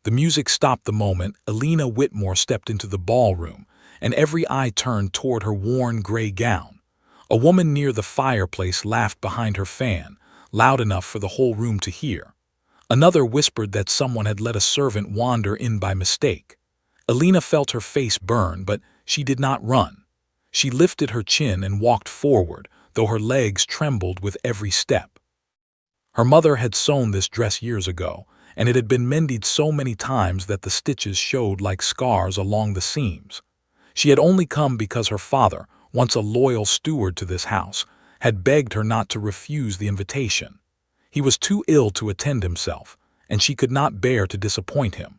The music stopped the moment Alina Whitmore stepped into the ballroom, and every eye turned toward her worn gray gown. A woman near the fireplace laughed behind her fan, loud enough for the whole room to hear. Another whispered that someone had let a servant wander in by mistake. Alina felt her face burn, but she did not run. She lifted her chin and walked forward, though her legs trembled with every step. Her mother had sewn this dress years ago, and it had been mended so many times that the stitches showed like scars along the seams. She had only come because her father, once a loyal steward to this house, had begged her not to refuse the invitation. He was too ill to attend himself, and she could not bear to disappoint him.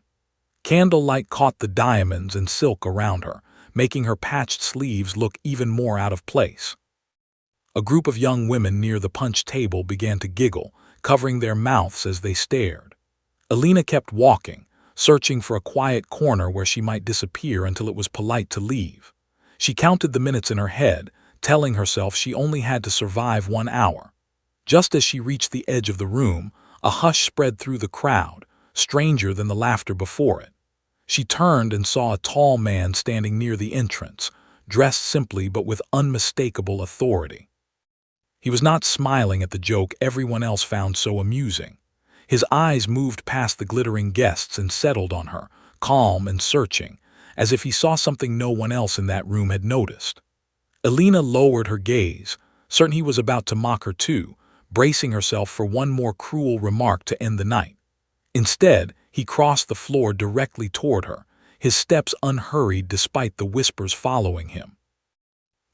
Candlelight caught the diamonds and silk around her, making her patched sleeves look even more out of place. A group of young women near the punch table began to giggle, covering their mouths as they stared. Alina kept walking, searching for a quiet corner where she might disappear until it was polite to leave. She counted the minutes in her head, telling herself she only had to survive 1 hour. Just as she reached the edge of the room, a hush spread through the crowd, stranger than the laughter before it. She turned and saw a tall man standing near the entrance, dressed simply but with unmistakable authority. He was not smiling at the joke everyone else found so amusing. His eyes moved past the glittering guests and settled on her, calm and searching, as if he saw something no one else in that room had noticed. Alina lowered her gaze, certain he was about to mock her too, bracing herself for one more cruel remark to end the night. Instead, he crossed the floor directly toward her, his steps unhurried despite the whispers following him.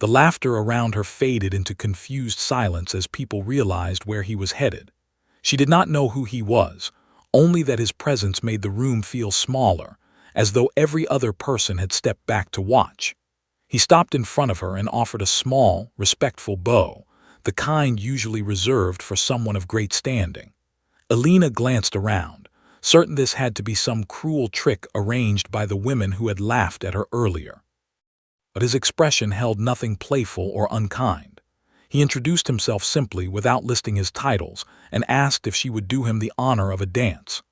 The laughter around her faded into confused silence as people realized where he was headed. She did not know who he was, only that his presence made the room feel smaller, as though every other person had stepped back to watch. He stopped in front of her and offered a small, respectful bow, the kind usually reserved for someone of great standing. Alina glanced around, certain this had to be some cruel trick arranged by the women who had laughed at her earlier. But his expression held nothing playful or unkind. He introduced himself simply without listing his titles and asked if she would do him the honor of a dance.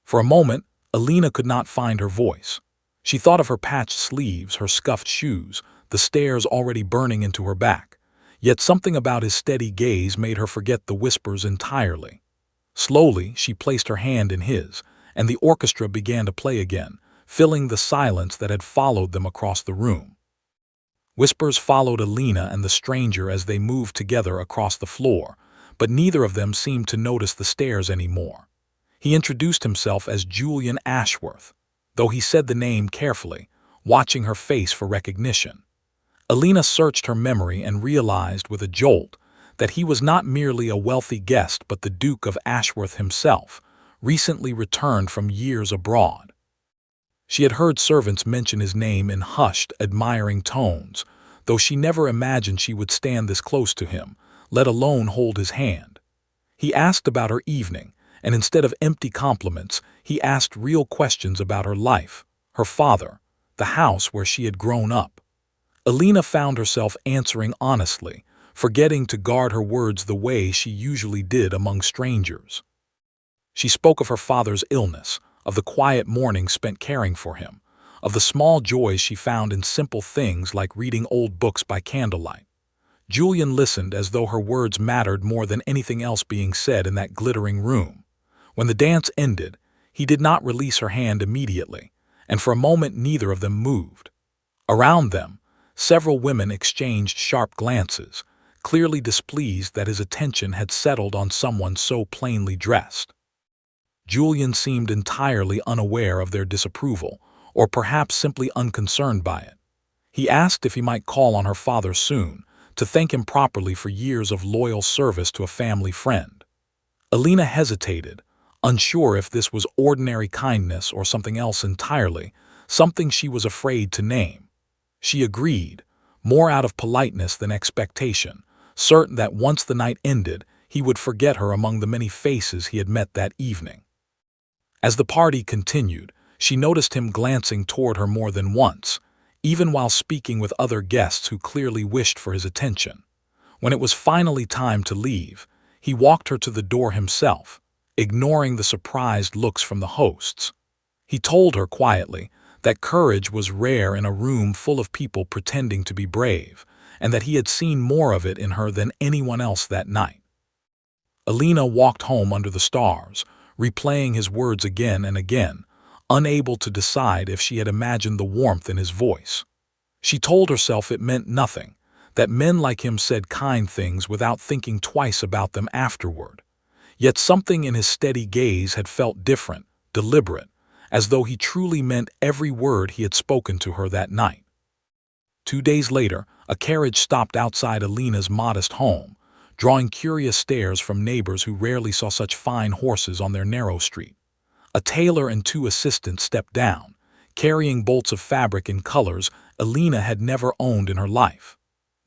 For a moment, Alina could not find her voice. She thought of her patched sleeves, her scuffed shoes, the stares already burning into her back. Yet something about his steady gaze made her forget the whispers entirely. Slowly, she placed her hand in his, and the orchestra began to play again, filling the silence that had followed them across the room. Whispers followed Alina and the stranger as they moved together across the floor, but neither of them seemed to notice the stares anymore. He introduced himself as Julian Ashworth, though he said the name carefully, watching her face for recognition. Alina searched her memory and realized with a jolt that he was not merely a wealthy guest but the Duke of Ashworth himself, recently returned from years abroad. She had heard servants mention his name in hushed, admiring tones, though she never imagined she would stand this close to him, let alone hold his hand. He asked about her evening, and instead of empty compliments, he asked real questions about her life, her father, the house where she had grown up. Alina found herself answering honestly, forgetting to guard her words the way she usually did among strangers. She spoke of her father's illness, of the quiet mornings spent caring for him, of the small joys she found in simple things like reading old books by candlelight. Julian listened as though her words mattered more than anything else being said in that glittering room. When the dance ended, he did not release her hand immediately, and for a moment neither of them moved. Around them, several women exchanged sharp glances, clearly displeased that his attention had settled on someone so plainly dressed. Julian seemed entirely unaware of their disapproval, or perhaps simply unconcerned by it. He asked if he might call on her father soon, to thank him properly for years of loyal service to a family friend. Alina hesitated, unsure if this was ordinary kindness or something else entirely, something she was afraid to name. She agreed, more out of politeness than expectation, certain that once the night ended, he would forget her among the many faces he had met that evening. As the party continued, she noticed him glancing toward her more than once, even while speaking with other guests who clearly wished for his attention. When it was finally time to leave, he walked her to the door himself, ignoring the surprised looks from the hosts. He told her quietly that courage was rare in a room full of people pretending to be brave, and that he had seen more of it in her than anyone else that night. Alina walked home under the stars, replaying his words again and again, unable to decide if she had imagined the warmth in his voice. She told herself it meant nothing, that men like him said kind things without thinking twice about them afterward. Yet something in his steady gaze had felt different, deliberate, as though he truly meant every word he had spoken to her that night. 2 days later, a carriage stopped outside Alina's modest home, drawing curious stares from neighbors who rarely saw such fine horses on their narrow street. A tailor and 2 assistants stepped down, carrying bolts of fabric in colors Alina had never owned in her life.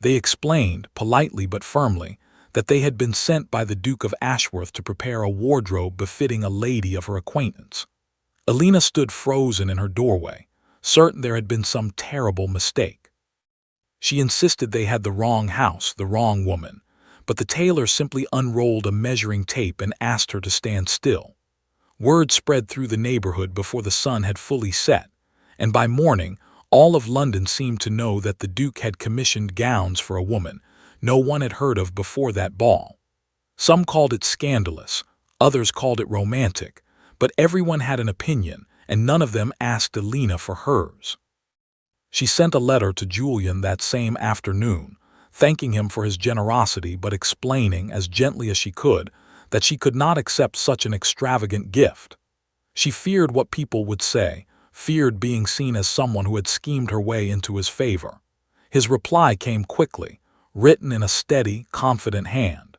They explained, politely but firmly, that they had been sent by the Duke of Ashworth to prepare a wardrobe befitting a lady of her acquaintance. Alina stood frozen in her doorway, certain there had been some terrible mistake. She insisted they had the wrong house, the wrong woman, but the tailor simply unrolled a measuring tape and asked her to stand still. Word spread through the neighborhood before the sun had fully set, and by morning all of London seemed to know that the Duke had commissioned gowns for a woman no one had heard of before that ball. Some called it scandalous, others called it romantic, but everyone had an opinion, and none of them asked Alina for hers. She sent a letter to Julian that same afternoon, thanking him for his generosity but explaining, as gently as she could, that she could not accept such an extravagant gift. She feared what people would say, feared being seen as someone who had schemed her way into his favor. His reply came quickly, written in a steady, confident hand.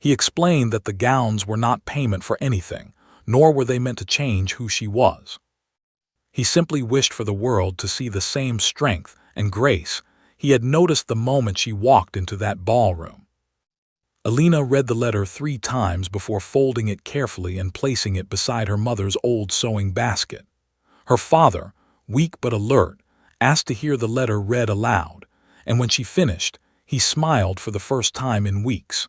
He explained that the gowns were not payment for anything, nor were they meant to change who she was. He simply wished for the world to see the same strength and grace he had noticed the moment she walked into that ballroom. Alina read the letter 3 times before folding it carefully and placing it beside her mother's old sewing basket. Her father, weak but alert, asked to hear the letter read aloud, and when she finished, he smiled for the first time in weeks.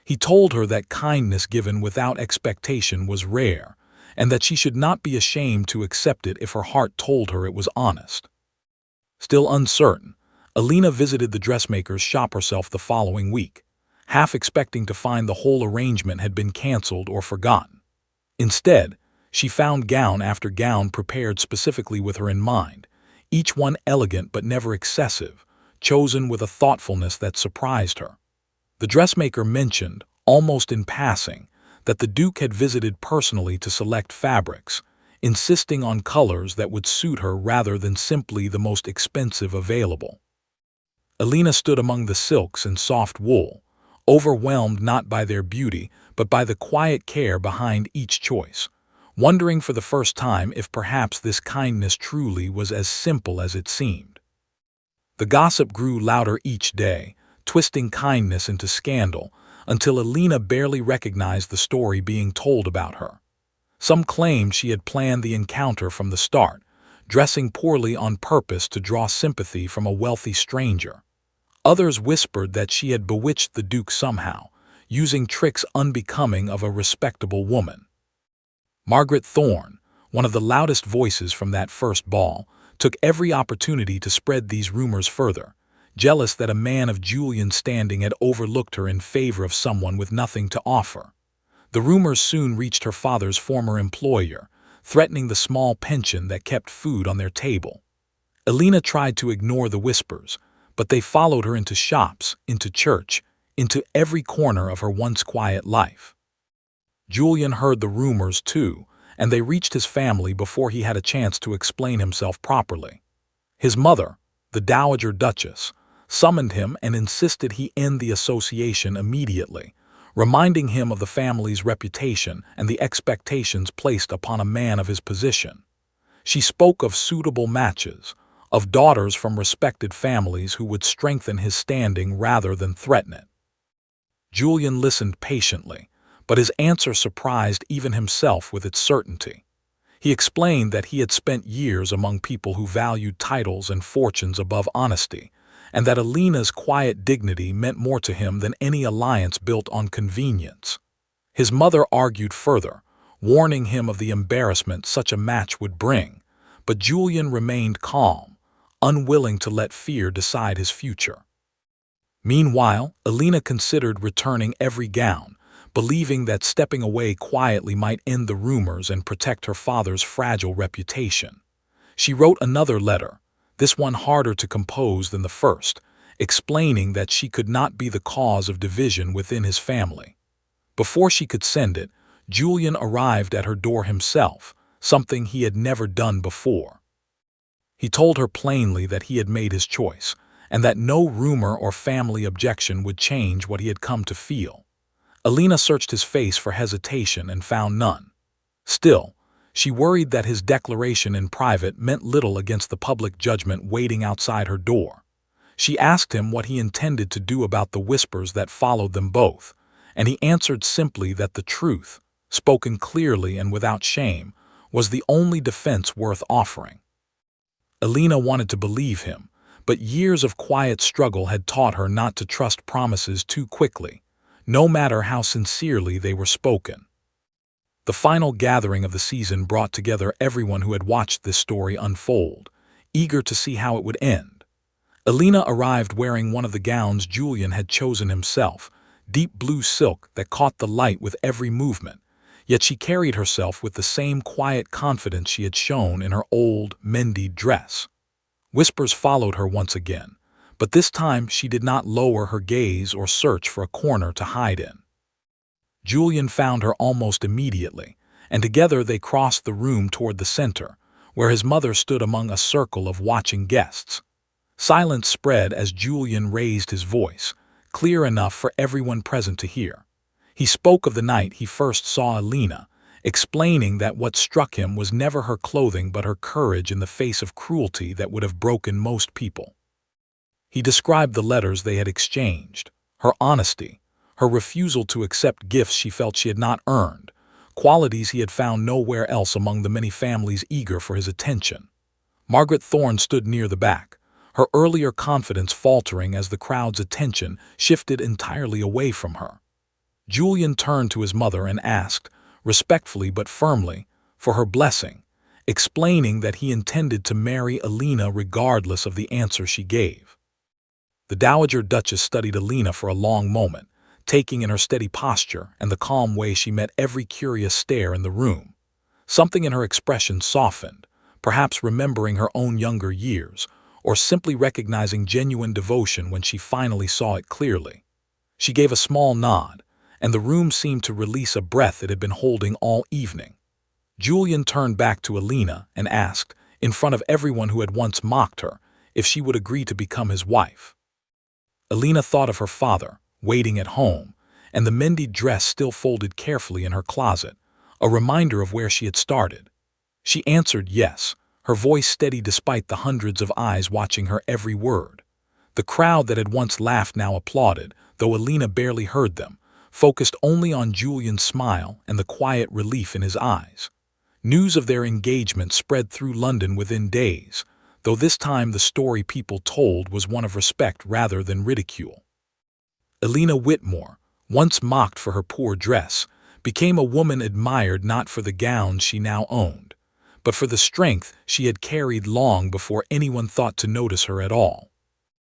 He told her that kindness given without expectation was rare, and that she should not be ashamed to accept it if her heart told her it was honest. Still uncertain, Alina visited the dressmaker's shop herself the following week, half expecting to find the whole arrangement had been canceled or forgotten. Instead, she found gown after gown prepared specifically with her in mind, each one elegant but never excessive, chosen with a thoughtfulness that surprised her. The dressmaker mentioned, almost in passing, that the Duke had visited personally to select fabrics, insisting on colors that would suit her rather than simply the most expensive available. Alina stood among the silks and soft wool, overwhelmed not by their beauty but by the quiet care behind each choice, wondering for the first time if perhaps this kindness truly was as simple as it seemed. The gossip grew louder each day, twisting kindness into scandal, until Alina barely recognized the story being told about her. Some claimed she had planned the encounter from the start, dressing poorly on purpose to draw sympathy from a wealthy stranger. Others whispered that she had bewitched the Duke somehow, using tricks unbecoming of a respectable woman. Margaret Thorne, one of the loudest voices from that first ball, took every opportunity to spread these rumors further, jealous that a man of Julian's standing had overlooked her in favor of someone with nothing to offer. The rumors soon reached her father's former employer, threatening the small pension that kept food on their table. Alina tried to ignore the whispers, but they followed her into shops, into church, into every corner of her once quiet life. Julian heard the rumors too, and they reached his family before he had a chance to explain himself properly. His mother, the Dowager Duchess, summoned him and insisted he end the association immediately, reminding him of the family's reputation and the expectations placed upon a man of his position. She spoke of suitable matches, of daughters from respected families who would strengthen his standing rather than threaten it. Julian listened patiently, but his answer surprised even himself with its certainty. He explained that he had spent years among people who valued titles and fortunes above honesty, and that Alina's quiet dignity meant more to him than any alliance built on convenience. His mother argued further, warning him of the embarrassment such a match would bring, but Julian remained calm, unwilling to let fear decide his future. Meanwhile, Alina considered returning every gown, believing that stepping away quietly might end the rumors and protect her father's fragile reputation. She wrote another letter, this one harder to compose than the first, explaining that she could not be the cause of division within his family. Before she could send it, Julian arrived at her door himself, something he had never done before. He told her plainly that he had made his choice, and that no rumor or family objection would change what he had come to feel. Alina searched his face for hesitation and found none. Still, she worried that his declaration in private meant little against the public judgment waiting outside her door. She asked him what he intended to do about the whispers that followed them both, and he answered simply that the truth, spoken clearly and without shame, was the only defense worth offering. Alina wanted to believe him, but years of quiet struggle had taught her not to trust promises too quickly, no matter how sincerely they were spoken. The final gathering of the season brought together everyone who had watched this story unfold, eager to see how it would end. Alina arrived wearing one of the gowns Julian had chosen himself, deep blue silk that caught the light with every movement, yet she carried herself with the same quiet confidence she had shown in her old, mended dress. Whispers followed her once again, but this time she did not lower her gaze or search for a corner to hide in. Julian found her almost immediately, and together they crossed the room toward the center, where his mother stood among a circle of watching guests. Silence spread as Julian raised his voice, clear enough for everyone present to hear. He spoke of the night he first saw Alina, explaining that what struck him was never her clothing but her courage in the face of cruelty that would have broken most people. He described the letters they had exchanged, her honesty, her refusal to accept gifts she felt she had not earned, qualities he had found nowhere else among the many families eager for his attention. Margaret Thorne stood near the back, her earlier confidence faltering as the crowd's attention shifted entirely away from her. Julian turned to his mother and asked, respectfully but firmly, for her blessing, explaining that he intended to marry Alina regardless of the answer she gave. The Dowager Duchess studied Alina for a long moment, taking in her steady posture and the calm way she met every curious stare in the room. Something in her expression softened, perhaps remembering her own younger years, or simply recognizing genuine devotion when she finally saw it clearly. She gave a small nod, and the room seemed to release a breath it had been holding all evening. Julian turned back to Alina and asked, in front of everyone who had once mocked her, if she would agree to become his wife. Alina thought of her father, waiting at home, and the mended dress still folded carefully in her closet, a reminder of where she had started. She answered yes, her voice steady despite the hundreds of eyes watching her every word. The crowd that had once laughed now applauded, though Alina barely heard them, focused only on Julian's smile and the quiet relief in his eyes. News of their engagement spread through London within days, though this time the story people told was one of respect rather than ridicule. Alina Whitmore, once mocked for her poor dress, became a woman admired not for the gowns she now owned, but for the strength she had carried long before anyone thought to notice her at all.